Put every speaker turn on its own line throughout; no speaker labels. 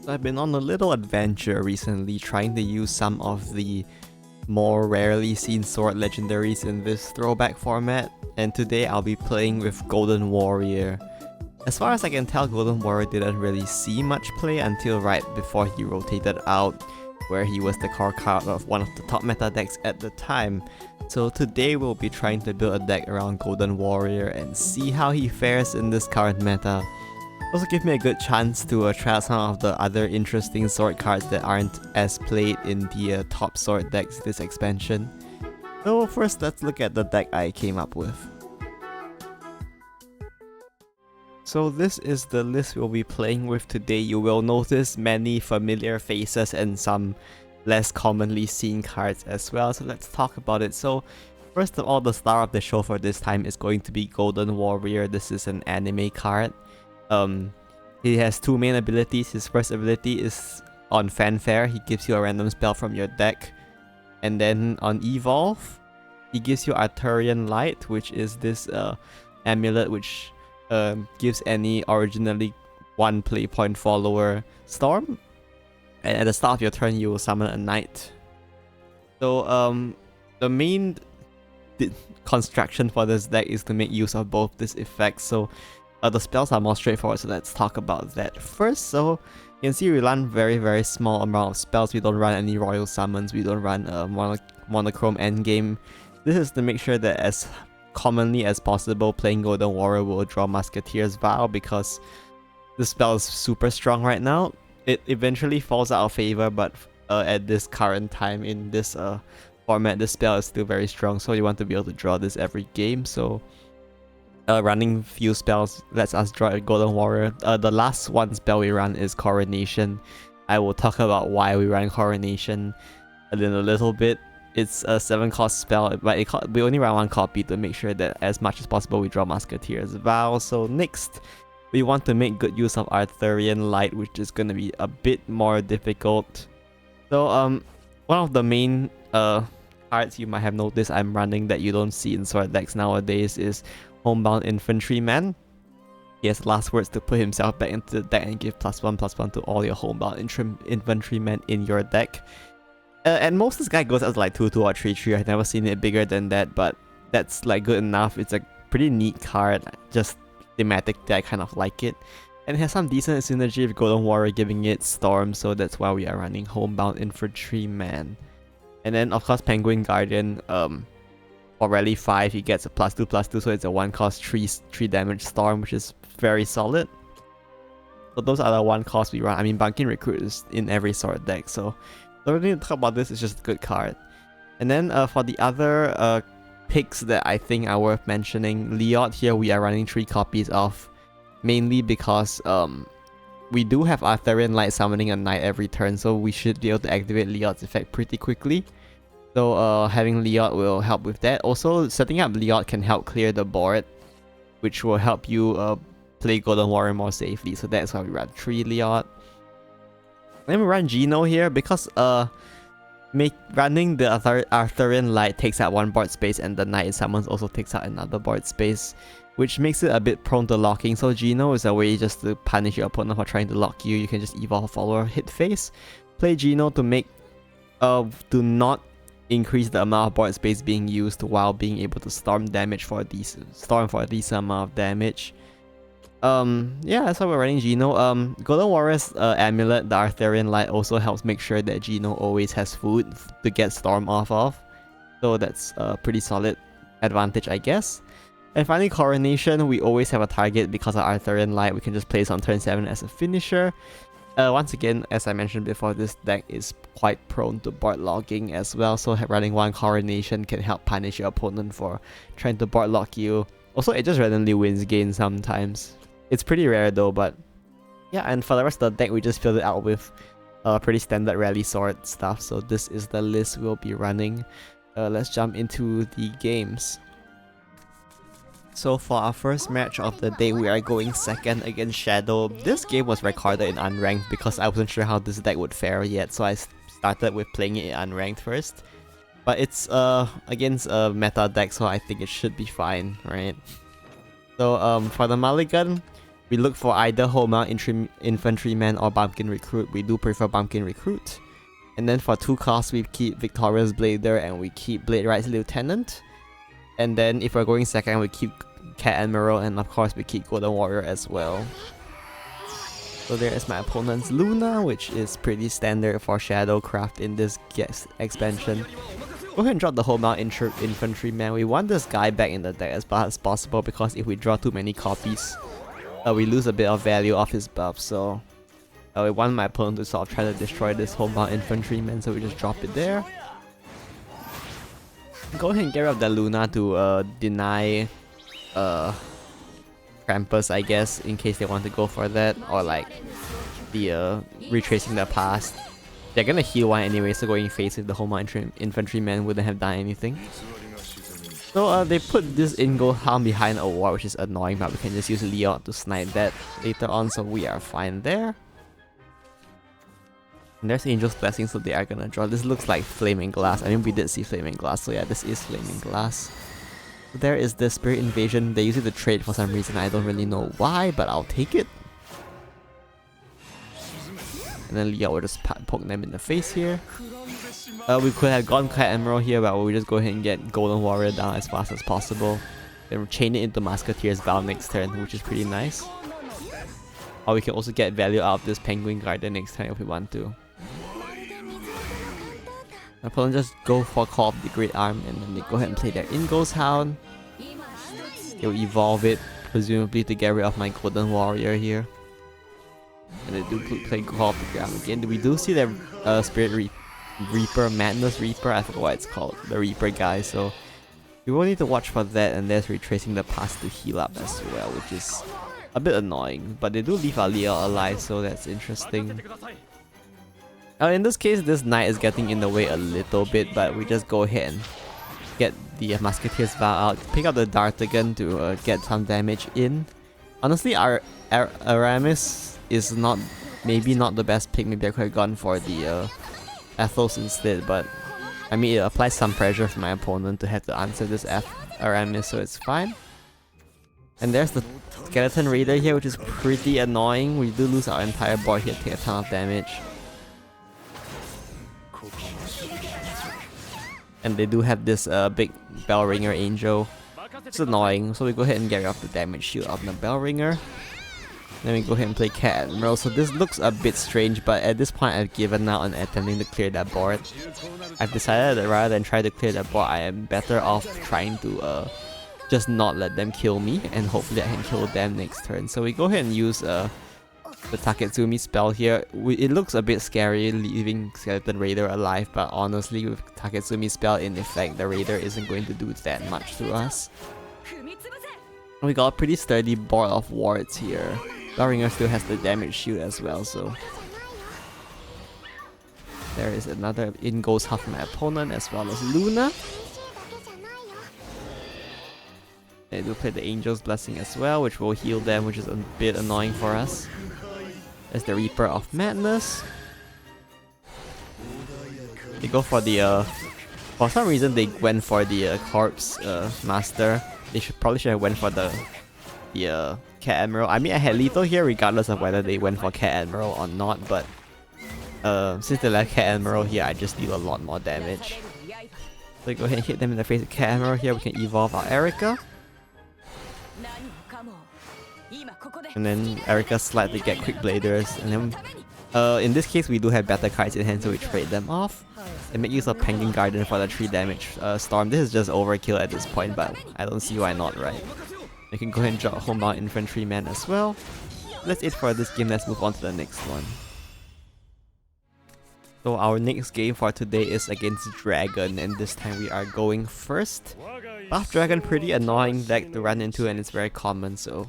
I've been on a little adventure recently trying to use some of the more rarely seen sword legendaries in this throwback format, and today I'll be playing with Golden Warrior. As far as I can tell, Golden Warrior didn't really see much play until right before he rotated out, where he was the core card of one of the top meta decks at the time. So today we'll be trying to build a deck around Golden Warrior and see how he fares in this current meta. Also give me a good chance to try out some of the other interesting sword cards that aren't as played in the top sword decks this expansion. So first let's look at the deck I came up with. So this is the list we'll be playing with today. You will notice many familiar faces and some less commonly seen cards as well, so let's talk about it. So first of all, the star of the show for this time is going to be Golden Warrior. This is an anime card. He has two main abilities. His first ability is on Fanfare. He gives you a random spell from your deck. And then on Evolve, he gives you Arthurian Light, which is this amulet which gives any originally one play point follower Storm. And at the start of your turn, you will summon a knight. So the main construction for this deck is to make use of both these effects. So the spells are more straightforward, so let's talk about that first. So you can see we run very small amount of spells. We don't run any royal summons. We don't run a monochrome endgame. This is to make sure that as commonly as possible, playing Golden Warrior will draw Musketeer's Vow, because the spell is super strong right now. It eventually falls out of favor, but at this current time in this format, the spell is still very strong, so you want to be able to draw this every game. So running few spells lets us draw a Golden Warrior. The last one spell we run is Coronation. I will talk about why we run Coronation in a little bit. It's a 7-cost spell, but we only run one copy to make sure that as much as possible we draw Musketeer's Vow. So next, we want to make good use of Arthurian Light, which is going to be a bit more difficult. So one of the main cards you might have noticed I'm running that you don't see in sword decks nowadays is Homebound Infantryman. He has last words to put himself back into the deck and give +1/+1 to all your Homebound Infantrymen in your deck. And most this guy goes out to like 2/2 or 3/3. I've never seen it bigger than that, but that's like good enough. It's a pretty neat card, just thematic that I kind of like it. And it has some decent synergy with Golden Warrior giving it Storm, so that's why we are running Homebound Infantryman. And then of course Penguin Guardian, for Rally 5 he gets a +2/+2, so it's a 1-cost 3 damage Storm, which is very solid. So those are the 1-cost we run. I mean, Bunkin Recruit is in every sword deck, so don't really need to talk about this, it's just a good card. And then for the other picks that I think are worth mentioning, Liot here we are running 3 copies of, mainly because we do have Arthurian Light summoning a knight every turn, so we should be able to activate Liot's effect pretty quickly. So having Liot will help with that. Also, setting up Liot can help clear the board, which will help you play Golden Warrior more safely. So that's why we run 3 Liot. Then we run Geno here because running the Arthurian Light takes out 1 board space, and the knight it summons also takes out another board space, which makes it a bit prone to locking. So Geno is a way just to punish your opponent for trying to lock you. You can just evolve follower hit face, play Geno to make do not increase the amount of board space being used while being able to storm for a decent amount of damage. Yeah, that's why we're running Geno. Golden Warrior's amulet, the Arthurian Light, also helps make sure that Geno always has food to get Storm off of. So that's a pretty solid advantage, I guess. And finally, Coronation, we always have a target because of Arthurian Light. We can just place on turn 7 as a finisher. Once again, as I mentioned before, this deck is quite prone to board logging as well, so running 1 Coronation can help punish your opponent for trying to board lock you. Also, it just randomly wins games sometimes. It's pretty rare though, but yeah, and for the rest of the deck, we just filled it out with pretty standard rally sword stuff, so this is the list we'll be running. Let's jump into the games. So for our first match of the day, we are going second against Shadow. This game was recorded in unranked because I wasn't sure how this deck would fare yet, so I started with playing it in unranked first. But it's against a meta deck, so I think it should be fine, right? So for the mulligan, We look for either Homa Infantryman or Bumpkin Recruit. We do prefer Bumpkin Recruit. And then for 2 costs, we keep Victorious Blader and we keep Blade Ride's Lieutenant. And then if we're going second, we keep Cat Admiral, and of course we keep Golden Warrior as well. So there is my opponent's Luna, which is pretty standard for Shadowcraft in this expansion. Go ahead and drop the Homa Infantryman. We want this guy back in the deck as fast as possible, because if we draw too many copies, we lose a bit of value off his buff. So we want my opponent to sort of try to destroy this Homa Infantryman, so we just drop it there. Go ahead and get rid of the Luna to deny Krampus, I guess, in case they want to go for that, or like the retracing the past. They're gonna heal one anyway, so going face with the Homa Infantryman wouldn't have done anything. So they put this Ingo Hound behind a wall, which is annoying, but we can just use Leot to snipe that later on, so we are fine there. And there's Angel's Blessing, so they are gonna draw. This looks like Flaming Glass. I mean, we did see Flaming Glass, so yeah, this is Flaming Glass. So there is the Spirit Invasion. They use it to trade for some reason. I don't really know why, but I'll take it. And then Leot will just poke them in the face here. We could have gone Cat Admiral here, but we'll just go ahead and get Golden Warrior down as fast as possible. Then we'll chain it into Musketeer's Vow next turn, which is pretty nice. Or we can also get value out of this Penguin Garden next turn if we want to. My opponent just go for Call of the Great Arm, and then they go ahead and play their Ingo's Hound. They'll evolve it, presumably to get rid of my Golden Warrior here. And they do play Call of the Great Arm again. We do see their Spirit Reaper, Madness Reaper, I forgot what it's called, the Reaper guy, so we will need to watch for that, and there's Retracing the Past to heal up as well, which is a bit annoying, but they do leave our Leot alive, so that's interesting. In this case, this Knight is getting in the way a little bit, but we just go ahead and get the Musketeer's Vow out, pick up the Dartigan to get some damage in. Honestly, our Aramis is maybe not the best pick. Maybe I could have gone for the Athos instead, but I mean, it applies some pressure for my opponent to have to answer this Aramis, so it's fine. And there's the Skeleton Raider here, which is pretty annoying. We do lose our entire board here, take a ton of damage. And they do have this big Bell Ringer Angel. It's annoying, so we go ahead and get rid of the damage shield of the Bell Ringer. Then we go ahead and play Cat Admiral. So this looks a bit strange, but at this point I've given up on attempting to clear that board. I've decided that rather than try to clear that board, I am better off trying to just not let them kill me, and hopefully I can kill them next turn. So we go ahead and use the Taketsumi spell here. It looks a bit scary leaving Skeleton Raider alive, but honestly with Taketsumi spell in effect, the Raider isn't going to do that much to us. We got a pretty sturdy board of wards here. Bellringer still has the damage shield as well, so there is another in-goes half my opponent as well as Luna. They do play the Angel's Blessing as well, which will heal them, which is a bit annoying for us. There's the Reaper of Madness. They go for the for some reason they went for the Corpse Master. They probably should have went for the Cat Admiral. I mean, I had lethal here regardless of whether they went for Cat Admiral or not, but since they left Cat Admiral here, I just deal a lot more damage. So we go ahead and hit them in the face with Cat Admiral here. We can evolve our Erica. And then Erica slide to get Quick Bladers, and then in this case we do have better cards in hand, so we trade them off and make use of Penguin Garden for the 3 damage Storm. This is just overkill at this point, but I don't see why not, right? We can go ahead and drop Homebound Infantryman as well. That's it for this game. Let's move on to the next one. So our next game for today is against Dragon, and this time we are going first. Buff Dragon, pretty annoying deck to run into, and it's very common, so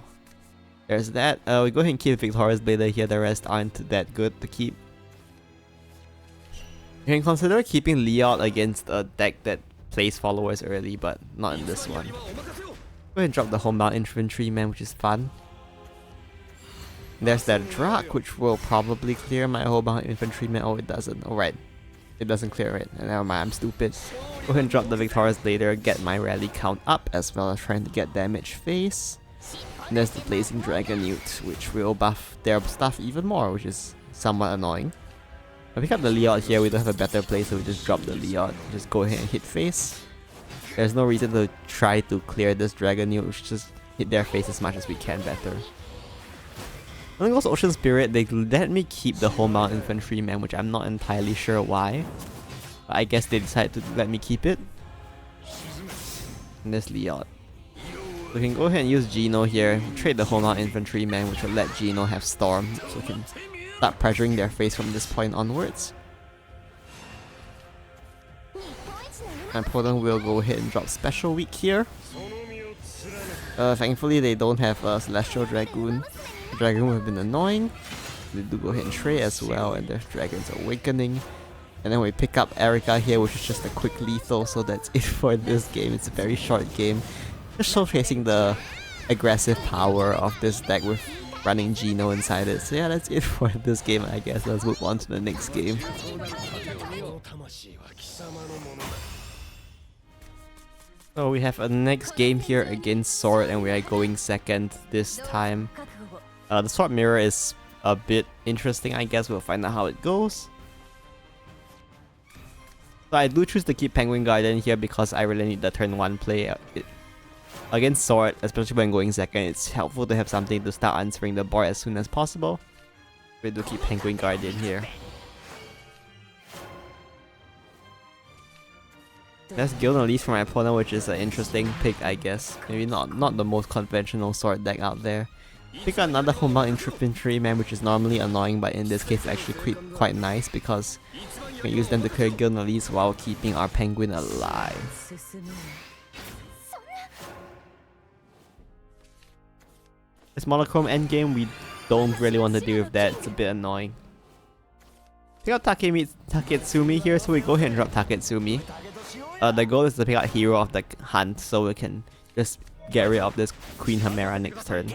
there's that. We go ahead and keep Victorious Blader here, the rest aren't that good to keep. You can consider keeping Leot against a deck that plays followers early, but not in this one. Go ahead and drop the Homebound Infantryman, which is fun. There's that Drak, which will probably clear my Homebound Infantryman. Oh, it doesn't. Alright. It doesn't clear it. Never mind, I'm stupid. Go ahead and drop the Victorious Blader, get my rally count up, as well as trying to get damage face. And there's the Blazing Dragon Newt, which will buff their stuff even more, which is somewhat annoying. If we pick up the Leod here, we don't have a better play, so we just drop the Leod. Just go ahead and hit face. There's no reason to try to clear this Dragon Newt, we should just hit their face as much as we can better. When it goes Ocean Spirit, they let me keep the Homebound Infantryman, which I'm not entirely sure why. But I guess they decided to let me keep it. And there's Leod. We can go ahead and use Geno here, trade the Homebound Infantryman, which will let Geno have Storm, so we can start pressuring their face from this point onwards. My opponent will go ahead and drop Special Weak here. Thankfully they don't have a Celestial Dragoon. The Dragoon would have been annoying. They do go ahead and trade as well, and there's Dragon's Awakening. And then we pick up Erica here, which is just a quick lethal, so that's it for this game. It's a very short game. Just showcasing the aggressive power of this deck with running Geno inside it. So yeah, that's it for this game, I guess. Let's move on to the next game. So we have a next game here against Sword, and we are going second this time. The Sword Mirror is a bit interesting, I guess. We'll find out how it goes. So I do choose to keep Penguin Garden here because I really need the turn 1 play. Against Sword, especially when going second, it's helpful to have something to start answering the board as soon as possible. We do keep Penguin Guardian here. That's Guild Unleashed for my opponent, which is an interesting pick, I guess. Maybe not the most conventional sword deck out there. Pick another Homebound Infantryman, which is normally annoying, but in this case actually quite nice because we can use them to clear Guild Unleashed while keeping our Penguin alive. This monochrome endgame, we don't really want to deal with that, it's a bit annoying. Pick out Taketsumi here, so we go ahead and drop Taketsumi. The goal is to pick out Hero of the Hunt, so we can just get rid of this Queen Chimera next turn.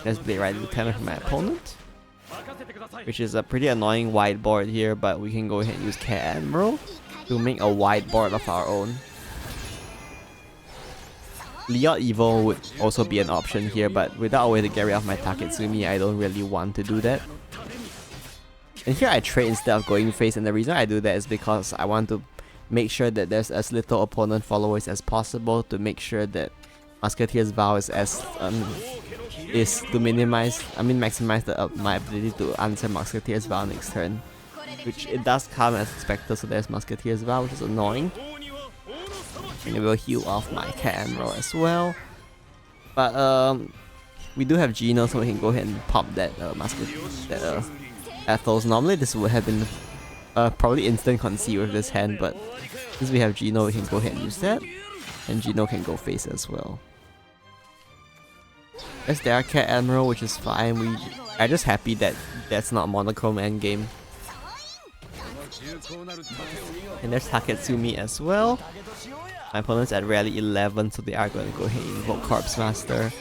Let's play right Lieutenant for my opponent, which is a pretty annoying wide board here, but we can go ahead and use Cat Admiral to make a wide board of our own. Leod Evo would also be an option here, but without a way to get rid of my Taketsumi, I don't really want to do that. And here I trade instead of going face, and the reason I do that is because I want to make sure that there's as little opponent followers as possible to make sure that Musketeer's Vow is to maximize my ability to answer Musketeer's Vow next turn, which it does come as expected. So there's Musketeer's Vow, which is annoying, and it will heal off my Cat Admiral as well. But we do have Geno, so we can go ahead and pop that Athos. Normally this would have been probably instant concede with this hand, but since we have Geno, we can go ahead and use that, and Geno can go face as well. There's their Cat Admiral, which is fine. We are just happy that that's not monochrome endgame. And there's Taketsumi as well. My opponent's at rally 11, so they are going to go ahead and invoke Corpse Master.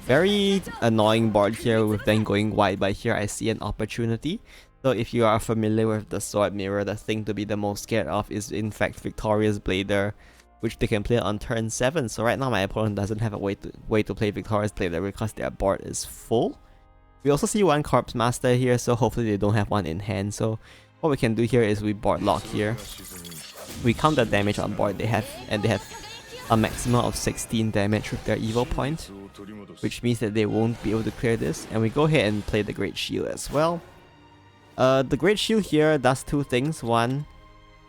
Very annoying board here with them going wide, but here I see an opportunity. So if you are familiar with the Sword Mirror, the thing to be the most scared of is in fact Victorious Blader, which they can play on turn 7. So right now my opponent doesn't have a way to play Victorious Blader because their board is full. We also see one Corpse Master here, so hopefully they don't have one in hand. So what we can do here is we board lock here. We count the damage on board they have, and they have a maximum of 16 damage with their Evo point, which means that they won't be able to clear this. And we go ahead and play the Great Shield as well. The Great Shield here does two things. One,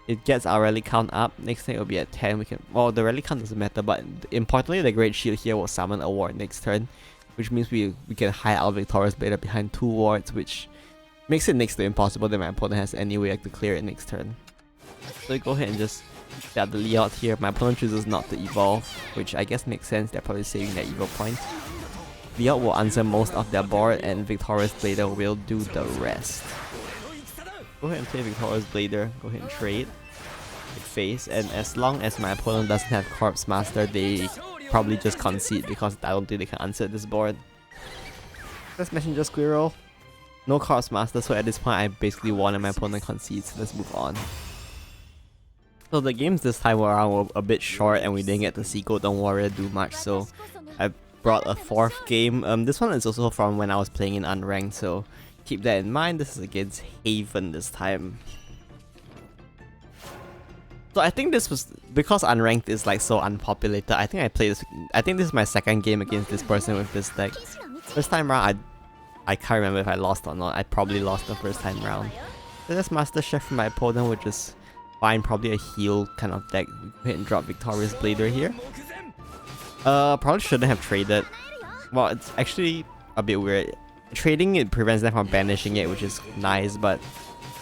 it gets our rally count up. Next thing it will be at 10. Well, the rally count doesn't matter, but importantly, the Great Shield here will summon a ward next turn, which means we can hide our Victorious Blader behind 2 wards, which makes it next to impossible that my opponent has any way to clear it next turn. So we go ahead and just get the Leod here. My opponent chooses not to evolve, which I guess makes sense. They're probably saving their Evo point. Leod will answer most of their board, and Victorious Blader will do the rest. Go ahead and play Victorious Blader, go ahead and trade, face, and as long as my opponent doesn't have Corpse Master, they probably just concede because I don't think they can answer this board. Let's Messenger Squirrel. No Corpse Master, so at this point I basically won and my opponent concedes. Let's move on. So the games this time around were a bit short and we didn't get to see Golden Warrior do much, so I brought a 4th game. This one is also from when I was playing in unranked, so keep that in mind. This is against Haven this time. So I think this was because unranked is like so unpopulated. I think this is my 2nd game against this person with this deck. First time round, I can't remember if I lost or not. I probably lost the first time round. So that's Master Chef from my opponent, which is fine. Probably a heal kind of deck. Go ahead and drop Victorious Blader here. Probably shouldn't have traded. Well, it's actually a bit weird. Trading it prevents them from banishing it, which is nice, but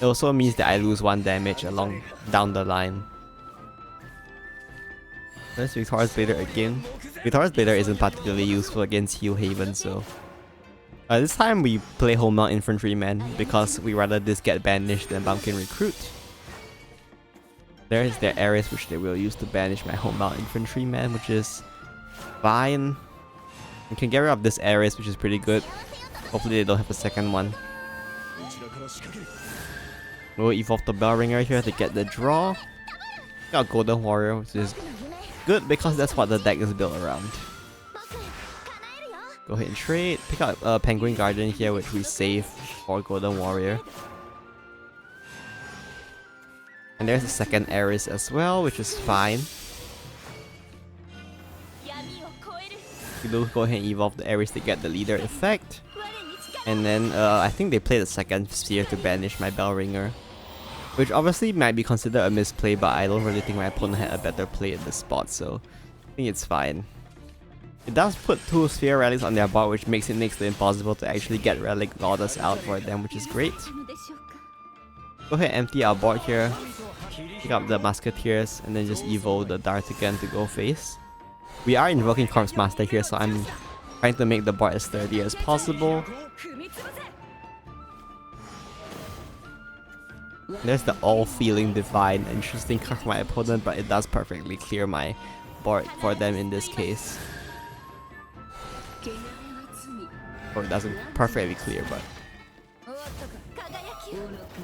it also means that I lose 1 damage down the line. There's Victorious Blader again. Victorious Blader isn't particularly useful against Heal Haven, so... this time we play Homemade Infantryman because we rather this get banished than Bumpkin Recruit. There is their Ares, which they will use to banish my Homemade Infantryman, which is fine. We can get rid of this Ares, which is pretty good. Hopefully they don't have a second one. We'll evolve the Bell Ringer here to get the draw. Got Golden Warrior, which is good because that's what the deck is built around. Go ahead and trade. Pick up Penguin Guardian here, which we save for Golden Warrior. And there's a second Ares as well, which is fine. We do go ahead and evolve the Ares to get the leader effect. And then I think they play the second sphere to banish my Bell Ringer, which obviously might be considered a misplay, but I don't really think my opponent had a better play at this spot, so I think it's fine. It does put 2 Sphere Relics on their board, which makes it next to impossible to actually get Relic Goddess out for them, which is great. Go ahead and empty our board here, pick up the Musketeers, and then just evo the Dart again to go face. We are invoking Corpse Master here, so I'm trying to make the board as sturdy as possible. There's the All-Feeling Divine, interesting card for my opponent, but it does perfectly clear my board for them in this case. Or it doesn't perfectly clear, but...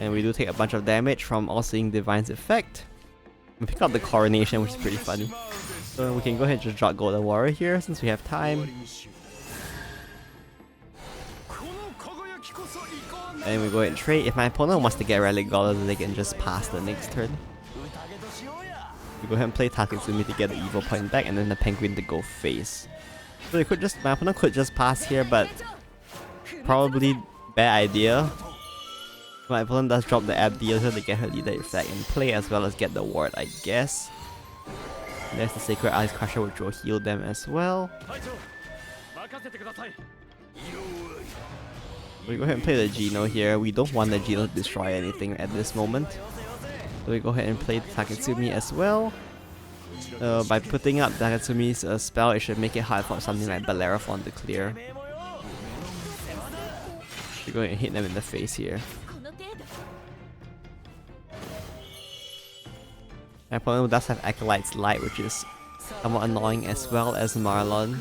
And we do take a bunch of damage from All-Seeing Divine's effect. We pick up the Coronation, which is pretty funny. So we can go ahead and just drop Golden Warrior here since we have time. And we go ahead and trade. If my opponent wants to get Relic Goddess, they can just pass the next turn. We go ahead and play Taketsumi to get the Evil Point back, and then the Penguin to go face. So my opponent could just pass here, but probably bad idea. My opponent does drop the Abdiel so they get her leader effect in play, as well as get the ward, I guess. And there's the Sacred Ice Crusher, which will heal them as well. We go ahead and play the Geno here. We don't want the Geno to destroy anything at this moment. So we go ahead and play the Taketsumi as well. By putting up Taketsumi's spell, it should make it hard for something like Bellerophon to clear. We go ahead and hit them in the face here. My opponent does have Acolyte's Light, which is somewhat annoying, as well as Marlon.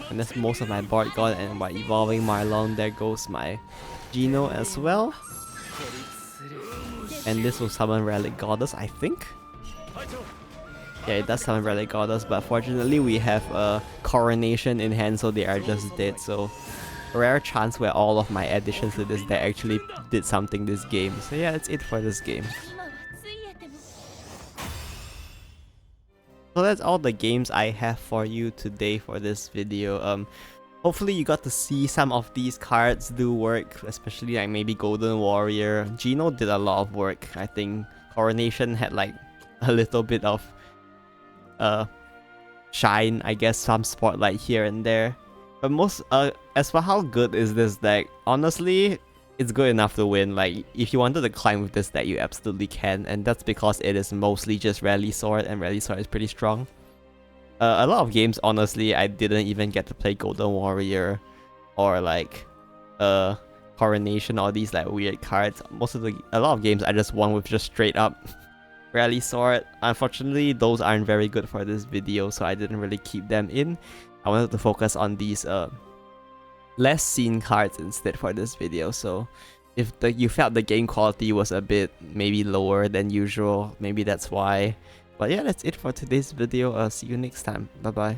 And that's most of my board gone, and by evolving Marlon, there goes my Geno as well. And this will summon Relic Goddess, I think. Yeah, it does summon Relic Goddess, but fortunately we have a Coronation in hand, so they are just dead. So a rare chance where all of my additions to this deck actually did something this game. So yeah, that's it for this game. So that's all the games I have for you today for this video. Hopefully you got to see some of these cards do work, especially like maybe Golden Warrior. Geno did a lot of work. I think Coronation had like a little bit of shine, I guess, some spotlight here and there. But as for how good is this deck, honestly, it's good enough to win. Like, if you wanted to climb with this deck, you absolutely can, and that's because it is mostly just Rally Sword, and Rally Sword is pretty strong. A lot of games, honestly, I didn't even get to play Golden Warrior or like Coronation, all these like weird cards. A lot of games I just won with just straight up Rally Sword. Unfortunately, those aren't very good for this video, so I didn't really keep them in. I wanted to focus on these less seen cards instead for this video. So if you felt the game quality was a bit maybe lower than usual, maybe that's why. But yeah, that's it for today's video. See you next time. Bye bye.